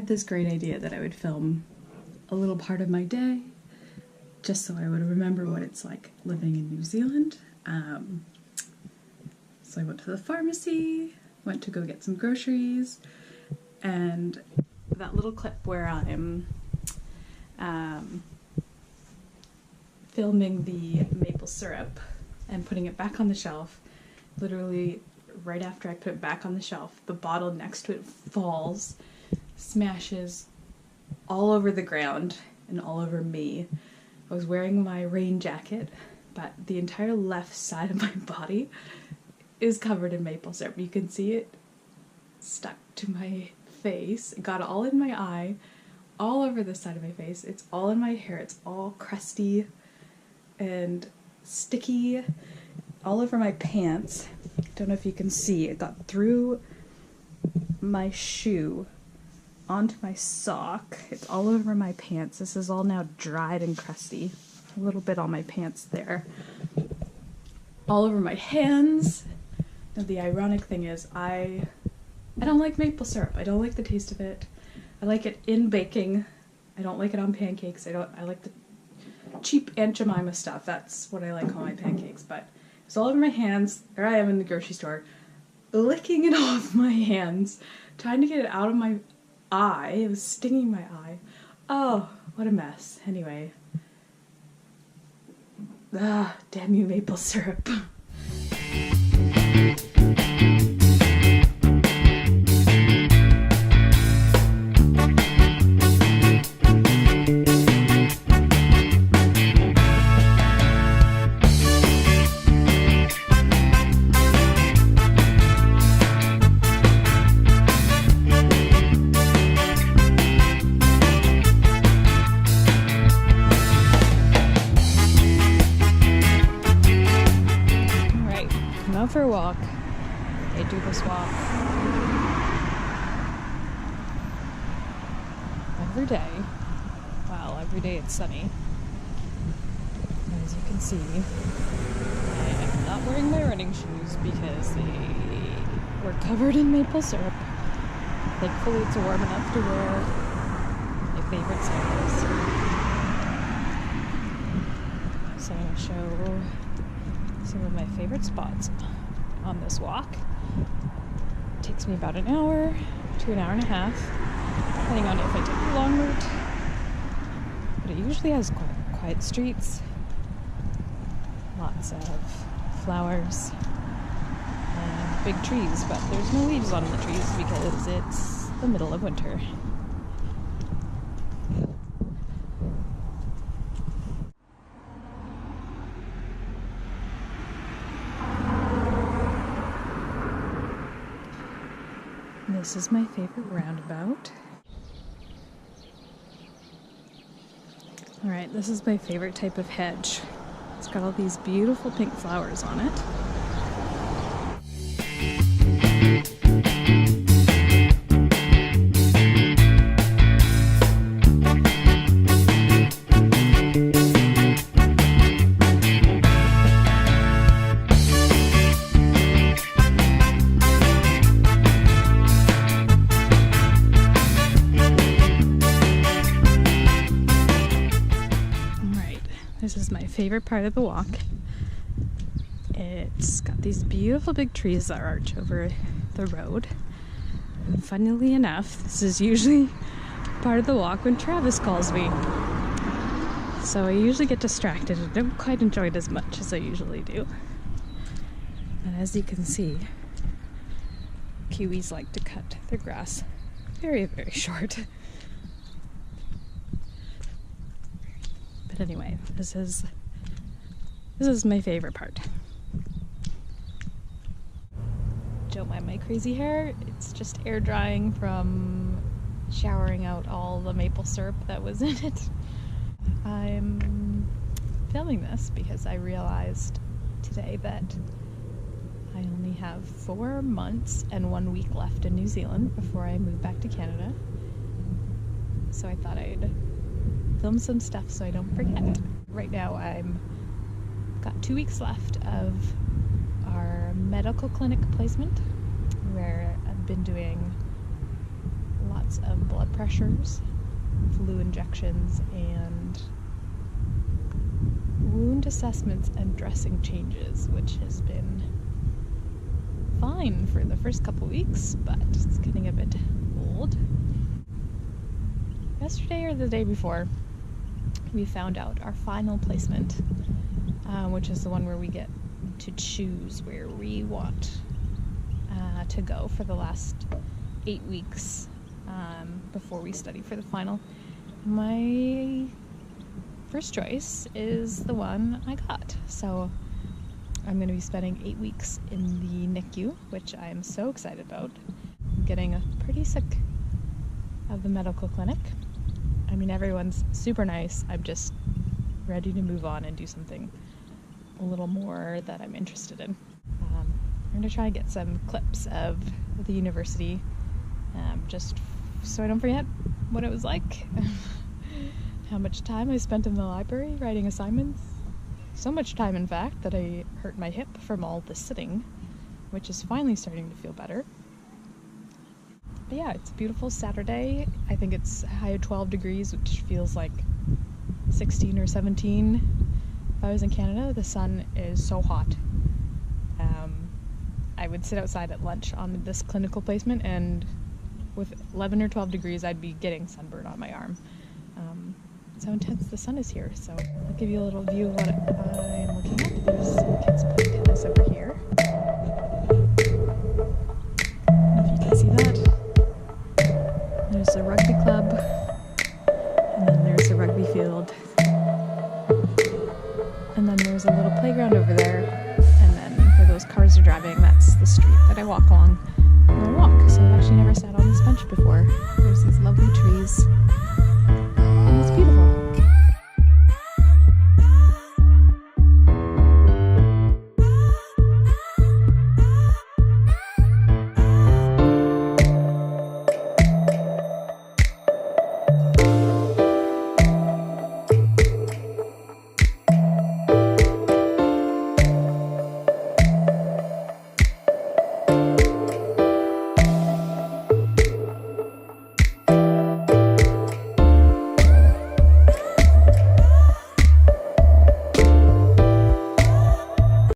had this great idea that I would film a little part of my day just so I would remember what it's like living in New Zealand. So I went to the pharmacy, went to go get some groceries, and that little clip where I'm filming the maple syrup and putting it back on the shelf, literally right after I put it back on the shelf, the bottle next to it falls, smashes all over the ground and all over me. I was wearing my rain jacket, but the entire left side of my body is covered in maple syrup. You can see it stuck to my face. It got all in my eye, all over the side of my face. It's all in my hair. It's all crusty and sticky, all over my pants. Don't know if you can see. It got through my shoe onto my sock. It's all over my pants. This is all now dried and crusty. A little bit on my pants there. All over my hands. Now the ironic thing is I don't like maple syrup. I don't like the taste of it. I like it in baking. I don't like it on pancakes. I like the cheap Aunt Jemima stuff. That's what I like on my pancakes. But it's all over my hands. There I am in the grocery store, licking it off my hands, trying to get it out of my eye. It was stinging my eye. Oh, what a mess. Anyway. Damn you, maple syrup. For a walk. I do this walk every day. Well, every day it's sunny. As you can see, I am not wearing my running shoes because they were covered in maple syrup. Thankfully it's warm enough to wear my favorite sandals. So I'm going to show some of my favorite spots on this walk. It takes me about an hour to an hour and a half, depending on if I take the long route. But it usually has quiet streets, lots of flowers, and big trees, but there's no leaves on the trees because it's the middle of winter. This is my favorite roundabout. Alright, this is my favorite type of hedge. It's got all these beautiful pink flowers on it. This is my favorite part of the walk. It's got these beautiful big trees that arch over the road. And funnily enough, this is usually part of the walk when Travis calls me. So I usually get distracted and don't quite enjoy it as much as I usually do. And as you can see, Kiwis like to cut their grass very, very short. But anyway, this is my favorite part. Don't mind my crazy hair. It's just air drying from showering out all the maple syrup that was in it. I'm filming this because I realized today that I only have 4 months and 1 week left in New Zealand before I move back to Canada. So I thought I'd film some stuff so I don't forget. Right now I'm got 2 weeks left of our medical clinic placement where I've been doing lots lots of blood pressures, flu injections, and wound assessments and dressing changes, which has been fine for the first couple weeks, but it's getting a bit old. Yesterday or the day before, we found out our final placement, which is the one where we get to choose where we want to go for the last 8 weeks before we study for the final. My first choice is the one I got, so I'm going to be spending 8 weeks in the NICU, which I am so excited about. I'm getting pretty sick of the medical clinic. I mean, everyone's super nice. I'm just ready to move on and do something a little more that I'm interested in. I'm going to try and get some clips of the university, just so I don't forget what it was like. How much time I spent in the library writing assignments. So much time, in fact, that I hurt my hip from all the sitting, which is finally starting to feel better. But yeah, it's a beautiful Saturday. I think it's a high of 12 degrees, which feels like 16 or 17 if I was in Canada. The sun is so hot. I would sit outside at lunch on this clinical placement, and with 11 or 12 degrees, I'd be getting sunburn on my arm. That's how intense the sun is here. So I'll give you a little view of what I'm looking at. There's some kids playing tennis over here. I don't know if you can see that. There's a rugby club, and then there's a rugby field, and then there's a little playground over there, and then where those cars are driving, that's the street that I walk along when I walk. So I've actually never sat on this bench before. There's these lovely trees.